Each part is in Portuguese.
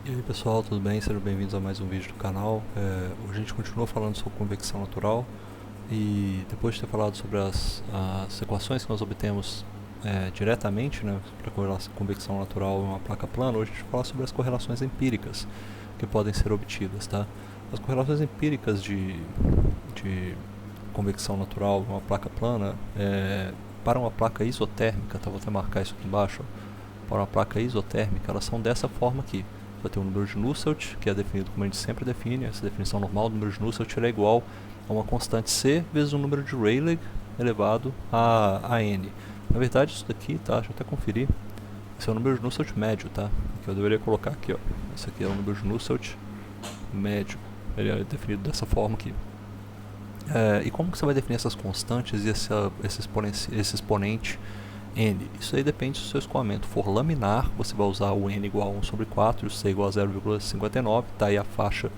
E aí pessoal, tudo bem? Sejam bem-vindos a mais um vídeo do canal. Hoje a gente continua falando sobre convecção natural e depois de ter falado sobre as equações que nós obtemos diretamente, né, para a convecção natural em uma placa plana, hoje a gente vai falar sobre as correlações empíricas que podem ser obtidas. Tá? As correlações empíricas de convecção natural em uma placa plana, para uma placa isotérmica, tá? Vou até marcar isso aqui embaixo, para uma placa isotérmica, elas são dessa forma aqui. Vai ter o número de Nusselt, que é definido como a gente sempre define, essa definição normal do número de Nusselt é igual a uma constante C vezes o número de Rayleigh elevado a n. Na verdade isso daqui, tá? Deixa eu até conferir. Esse é o número de Nusselt médio, tá? Que eu deveria colocar aqui, ó. Esse aqui é o número de Nusselt médio. Ele é definido dessa forma aqui. E como que você vai definir essas constantes e esse exponente n? Isso aí depende se o seu escoamento for laminar, você vai usar o n igual a 1 sobre 4 e o c igual a 0,59, está aí a faixa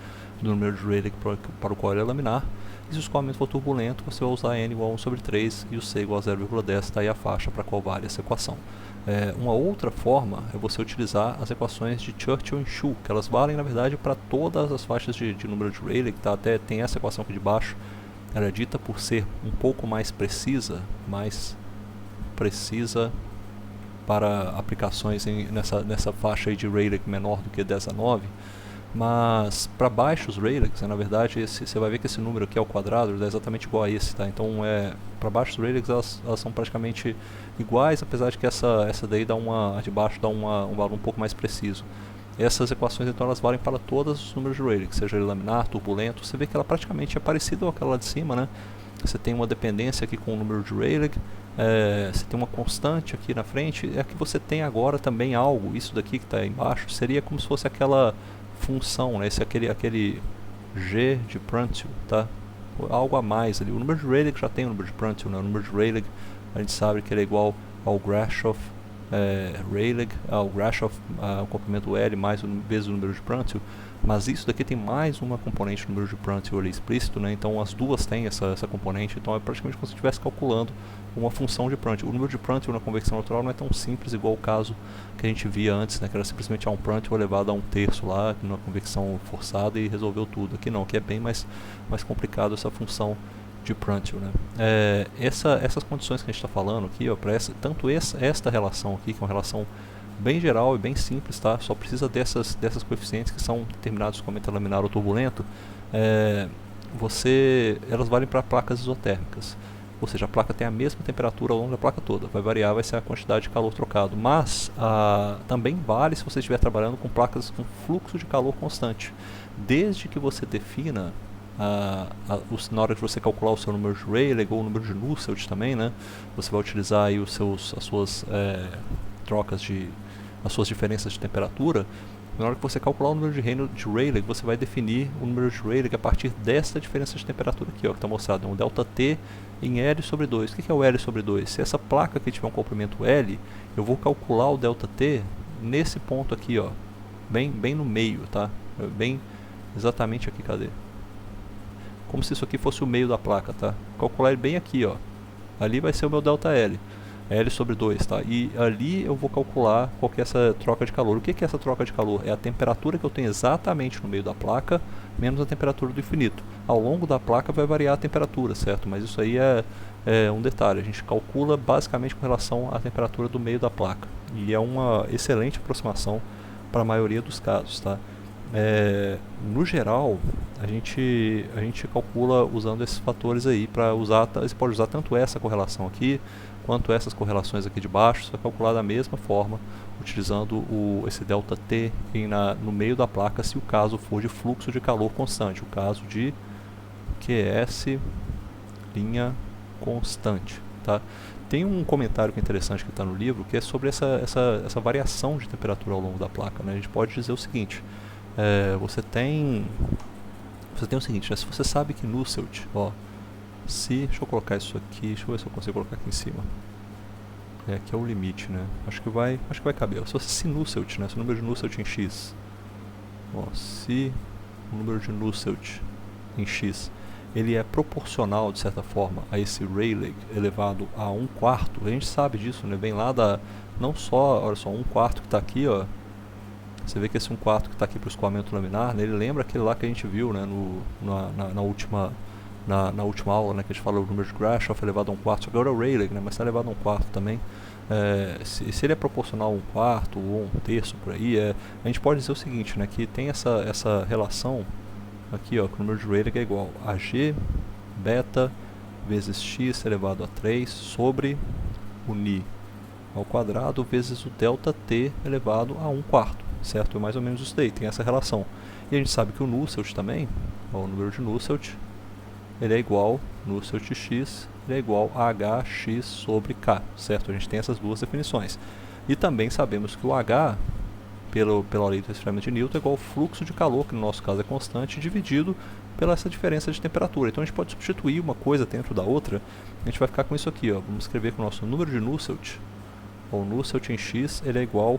do número de Rayleigh para o qual ele é laminar. E se o escoamento for turbulento, você vai usar n igual a 1 sobre 3 e o c igual a 0,10, está aí a faixa para a qual vale essa equação. Uma outra forma é você utilizar as equações de Churchill e Shu, que elas valem na verdade para todas as faixas de número de Rayleigh, tá? Até tem essa equação aqui de baixo, ela é dita por ser um pouco mais precisa para aplicações nessa faixa aí de Rayleigh menor do que 10 a 9, mas para baixos Rayleighs, na verdade, você vai ver que esse número aqui ao quadrado é exatamente igual a esse, tá? Então, para baixos Rayleighs elas são praticamente iguais, apesar de que essa daí a de baixo dá um valor um pouco mais preciso. Essas equações, então, elas valem para todos os números de Rayleigh, seja ele laminar, turbulento. Você vê que ela praticamente é parecida com aquela lá de cima, né? Você tem uma dependência aqui com o número de Rayleigh, você tem uma constante aqui na frente, aqui você tem agora também algo, isso daqui que está embaixo, seria como se fosse aquela função, né? Aquele G de Prandtl, tá? Algo a mais ali. O número de Rayleigh já tem o número de Prandtl, né? O número de Rayleigh, a gente sabe que ele é igual ao Grashof Rayleigh, ao Grashof, o complemento L mais vezes o número de Prandtl, mas isso daqui tem mais uma componente do número de Prandtl ali explícito, né? Então as duas têm essa componente, então é praticamente como se estivesse calculando uma função de Prandtl. O número de Prandtl na convecção natural não é tão simples igual o caso que a gente via antes, né? Que era simplesmente um Prandtl elevado a 1/3 lá, numa convecção forçada e resolveu tudo. Aqui não, aqui é bem mais complicado essa função de Prandtl, né? Essas condições que a gente está falando aqui, ó, para esta relação aqui, que é uma relação bem geral e bem simples, tá? Só precisa dessas coeficientes que são determinados como laminar ou turbulento. Elas valem para placas isotérmicas, ou seja, a placa tem a mesma temperatura ao longo da placa toda, vai variar, vai ser a quantidade de calor trocado, mas também vale se você estiver trabalhando com placas com fluxo de calor constante, desde que você defina na hora que você calcular o seu número de Rayleigh ou o número de Nusselt também, né? Você vai utilizar aí as suas as suas diferenças de temperatura. Na hora que você calcular o número de Rayleigh, você vai definir o número de Rayleigh a partir desta diferença de temperatura aqui, ó, que está mostrado, um ΔT em L sobre 2. O que é o L sobre 2? Se essa placa aqui tiver um comprimento L, eu vou calcular o ΔT nesse ponto aqui, ó, bem no meio, tá? Bem exatamente aqui, cadê? Como se isso aqui fosse o meio da placa, tá? Calcular ele bem aqui, ó. Ali vai ser o meu ΔL. L sobre 2, tá? E ali eu vou calcular qual que é essa troca de calor. O que é essa troca de calor? É a temperatura que eu tenho exatamente no meio da placa, menos a temperatura do infinito. Ao longo da placa vai variar a temperatura, certo? Mas isso aí é um detalhe. A gente calcula basicamente com relação à temperatura do meio da placa. E é uma excelente aproximação para a maioria dos casos, tá? No geral, a gente calcula usando esses fatores aí para usar. Você pode usar tanto essa correlação aqui quanto essas correlações aqui de baixo. Você vai calcular da mesma forma, utilizando esse ΔT no meio da placa, se o caso for de fluxo de calor constante, o caso de QS linha constante, tá? Tem um comentário que é interessante que está no livro, que é sobre essa variação de temperatura ao longo da placa, né? A gente pode dizer o seguinte: você tem o seguinte, né? Se você sabe que Nusselt, ó, deixa eu colocar isso aqui, deixa eu ver se eu consigo colocar aqui em cima. Aqui é o limite, né? Acho que vai caber. Se Nusselt, né? Se o número de Nusselt em x, ó, se o número de Nusselt em x, ele é proporcional, de certa forma, a esse Rayleigh elevado a 1/4, a gente sabe disso, né? Vem lá não só, olha só, 1/4 que está aqui, ó, Você vê que esse 1/4 que está aqui para o escoamento laminar, né, ele lembra aquele lá que a gente viu, né, na última aula, né, que a gente falou do número de Grashof elevado a 1/4, só que agora é o Rayleigh, né, mas está elevado a 1/4 também. Se ele é proporcional a 1/4 ou 1/3 por aí, a gente pode dizer o seguinte, né, que tem essa relação aqui, ó, que o número de Rayleigh é igual a G beta vezes x elevado a 3 sobre o Ni ao quadrado vezes o delta t elevado a 1/4, certo? É mais ou menos isso daí, tem essa relação. E a gente sabe que o Nusselt também, ó, o número de Nusselt, ele é igual, Nusselt x, ele é igual a hx sobre k, certo? A gente tem essas duas definições. E também sabemos que o h, pela lei do resfriamento de Newton, é igual ao fluxo de calor, que no nosso caso é constante, dividido pela essa diferença de temperatura. Então a gente pode substituir uma coisa dentro da outra, a gente vai ficar com isso aqui, ó. Vamos escrever que o nosso número de Nusselt, o Nusselt em x, ele é igual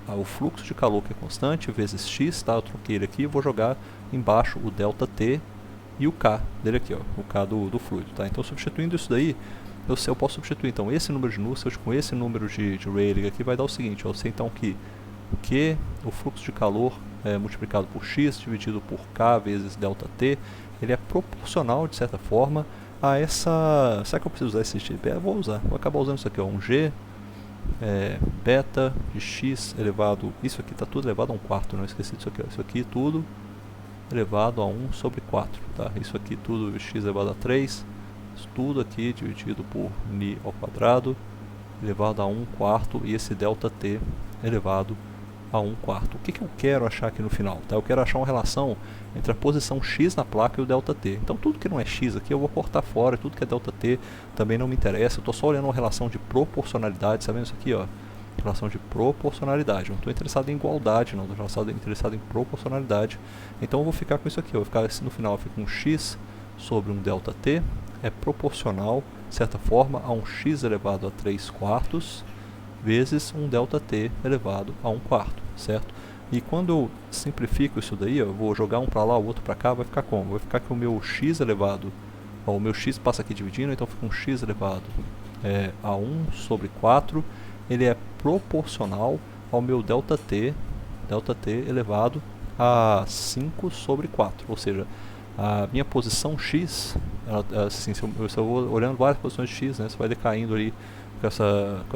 ao fluxo de calor, que é constante, vezes x, tá? Eu troquei ele aqui, vou jogar embaixo o delta t e o k dele aqui, ó, o k do fluido, tá? Então substituindo isso daí, eu posso substituir então esse número de Nusselt com esse número de Rayleigh aqui, vai dar o seguinte, ó, eu sei então que o fluxo de calor multiplicado por x dividido por k vezes delta t, ele é proporcional, de certa forma, a essa... Será que eu preciso usar esse tipo? Vou usar, vou acabar usando isso aqui, ó, um g beta de x elevado... Isso aqui está tudo elevado a 1/4, não esqueci disso aqui, ó, isso aqui tudo elevado a 1 sobre 4, tá? Isso aqui tudo x elevado a 3, isso tudo aqui dividido por Ni ao quadrado, elevado a 1/4, e esse delta t elevado a 1/4. O que eu quero achar aqui no final? Tá? Eu quero achar uma relação entre a posição x na placa e o delta t. Então tudo que não é x aqui eu vou cortar fora, tudo que é delta t também não me interessa, eu estou só olhando uma relação de proporcionalidade, tá vendo isso aqui, ó? Relação de proporcionalidade, não estou interessado em igualdade, não, estou interessado em proporcionalidade. Então eu vou ficar com isso aqui, eu vou ficar no final, eu fico com x sobre um delta t, é proporcional, de certa forma, a um x elevado a 3/4 vezes um delta t elevado a 1/4, certo? E quando eu simplifico isso daí, eu vou jogar um para lá, o outro para cá, vai ficar como? Vai ficar que o meu x elevado, ó, o meu x passa aqui dividindo, então fica um x elevado a 1 sobre 4, ele é proporcional ao meu delta t elevado a 5 sobre 4, ou seja, a minha posição x, assim, se eu vou olhando várias posições de x, né, você vai decaindo ali com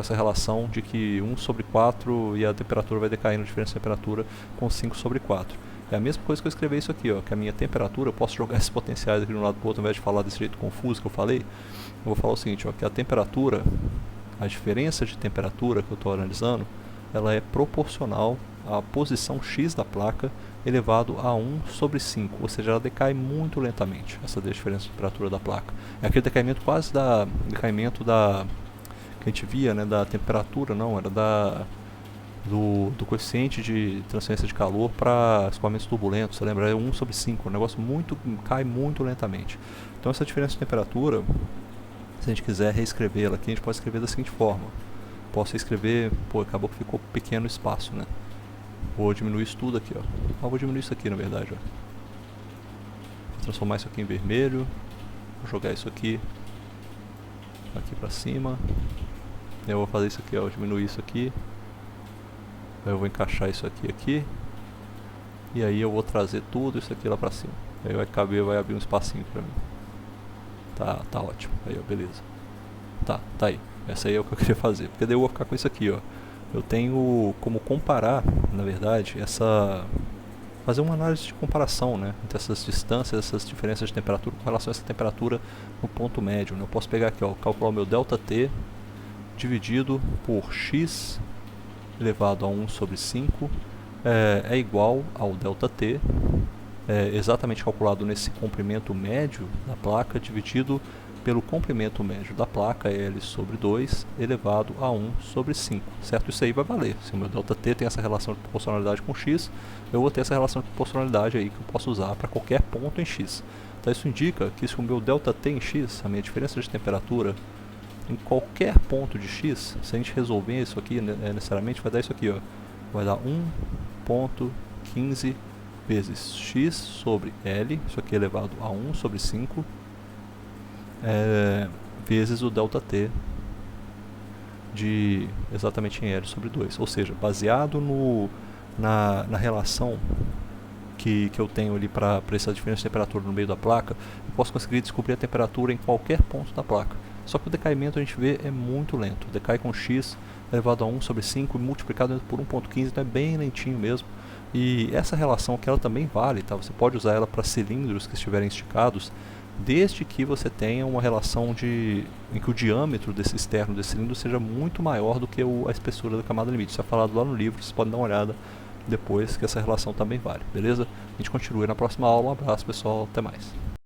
essa relação de que 1 sobre 4 e a temperatura vai decaindo, a diferença de temperatura com 5 sobre 4. É a mesma coisa que eu escrever isso aqui, ó, que a minha temperatura, eu posso jogar esses potenciais aqui de um lado para o outro, ao invés de falar desse jeito confuso que eu falei, eu vou falar o seguinte, ó, que a temperatura, a diferença de temperatura que eu estou analisando, ela é proporcional à posição x da placa elevado a 1 sobre 5, ou seja, ela decai muito lentamente, essa diferença de temperatura da placa. É aquele decaimento quase decaimento que a gente via, né, da temperatura, não, era do coeficiente de transferência de calor para escoamentos turbulentos, você lembra? É 1 sobre 5, o negócio cai muito lentamente. Então essa diferença de temperatura, se a gente quiser reescrevê-la aqui, a gente pode escrever da seguinte forma. Posso escrever, acabou que ficou pequeno o espaço, né? Vou diminuir isso tudo aqui, ó. Vou diminuir isso aqui, na verdade, ó. Vou transformar isso aqui em vermelho. Vou jogar isso aqui para cima. Eu vou fazer isso aqui, ó. Diminuir isso aqui. Eu vou encaixar isso aqui. E aí eu vou trazer tudo isso aqui lá para cima. Aí vai abrir um espacinho para mim. Tá ótimo. Aí, ó, beleza. Tá aí. Essa aí é o que eu queria fazer. Porque daí eu vou ficar com isso aqui, ó. Eu tenho como comparar, na verdade, fazer uma análise de comparação, né, entre essas distâncias, essas diferenças de temperatura com relação a essa temperatura no ponto médio, né? Eu posso pegar aqui, ó, calcular o meu delta t dividido por x elevado a 1 sobre 5 é igual ao delta t, exatamente calculado nesse comprimento médio da placa, dividido pelo comprimento médio da placa, L sobre 2, elevado a 1 sobre 5, certo? Isso aí vai valer. Se o meu delta t tem essa relação de proporcionalidade com x, eu vou ter essa relação de proporcionalidade aí que eu posso usar para qualquer ponto em x. Então isso indica que se o meu delta t em x, a minha diferença de temperatura, em qualquer ponto de x, se a gente resolver isso aqui, necessariamente vai dar isso aqui, ó. Vai dar 1.15 vezes x sobre L, isso aqui elevado a 1 sobre 5, vezes o delta t exatamente em L sobre 2. Ou seja, baseado na relação que eu tenho ali para essa diferença de temperatura no meio da placa, eu posso conseguir descobrir a temperatura em qualquer ponto da placa. Só que o decaimento a gente vê é muito lento. Decai com x elevado a 1 sobre 5 e multiplicado por 1,15, então é bem lentinho mesmo. E essa relação que ela também vale, tá? Você pode usar ela para cilindros que estiverem esticados, desde que você tenha uma relação em que o diâmetro desse externo desse cilindro seja muito maior do que a espessura da camada limite. Isso é falado lá no livro, vocês podem dar uma olhada depois, que essa relação também vale, beleza? A gente continua na próxima aula. Um abraço, pessoal, até mais.